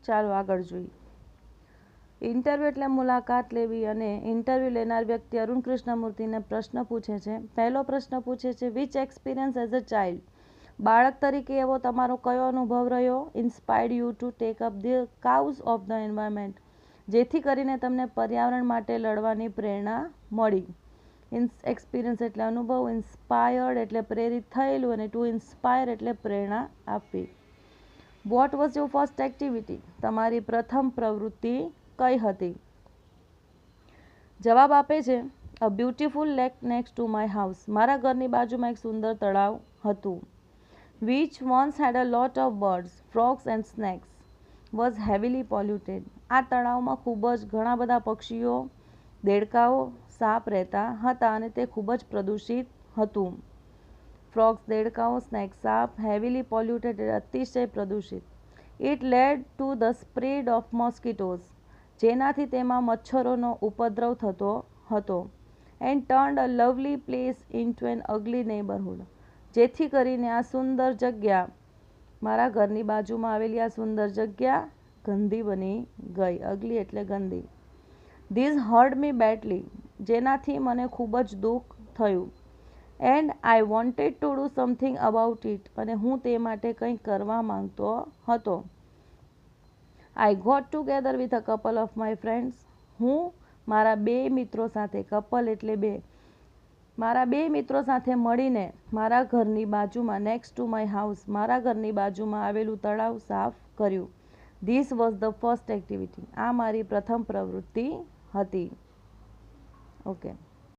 ચાલો આગળ જોઈએ. ઇન્ટરવ્યૂ એટલે મુલાકાત લેવી, અને ઇન્ટરવ્યૂ લેનાર વ્યક્તિ અરુણ કૃષ્ણમૂર્તિને પ્રશ્ન પૂછે છે. પહેલો પ્રશ્ન પૂછે છે, which experience as a child, બાળક તરીકે એવો તમારો કયો અનુભવ રહ્યો, inspired you to take up the cows of the environment, જેથી કરીને તમને પર્યાવરણ માટે લડવાની પ્રેરણા મળી. એક્સપિરિયન્સ એટલે અનુભવ, ઇન્સ્પાયર્ડ એટલે પ્રેરિત થયેલું, અને ટુ ઇન્સ્પાયર એટલે પ્રેરણા આપવી. What was your first activity, તમારી પ્રથમ પ્રવૃત્તિ કઈ હતી? જવાબ આપે છે, a beautiful lake next to my house, મારા ઘરની બાજુમાં એક સુંદર તળાવ હતું. Which once had a lot of birds, frogs and snakes, was heavily polluted, આ તળાવમાં ખૂબ જ ઘણા બધા પક્ષીઓ, દેડકાઓ, સાપ રહેતા હતા, અને તે ખૂબ જ પ્રદૂષિત હતું. ફ્રોગ્સ દેડકાઓ, સ્નેક્સ સાપ, હેવીલી પોલ્યુટેડ અતિશય પ્રદૂષિત. It led to the spread of mosquitoes, જેનાથી તેમાં મચ્છરોનો ઉપદ્રવ થતો હતો. And turned a lovely place into an ugly neighbourhood, જેથી કરીને આ સુંદર જગ્યા, મારા ઘરની બાજુમાં આવેલી આ સુંદર જગ્યા ગંદી બની ગઈ. અગલી એટલે ગંદી. ધીઝ હર્ટ મી બેડલી, જેનાથી મને ખૂબ જ દુઃખ થયું. And I wanted to do something about it, અને હું તે માટે કંઈક કરવા માંગતો હતો. I got together with a couple of my friends, હું મારા બે મિત્રો સાથે, કપલ એટલે બે, મારા બે મિત્રો સાથે મળીને મારા ઘરની બાજુમાં, નેક્સ્ટ ટુ માય હાઉસ, મારા ઘરની બાજુમાં આવેલું તળાવ સાફ કર્યું. This was the first activity, આ મારી પ્રથમ પ્રવૃત્તિ હતી. ઓકે.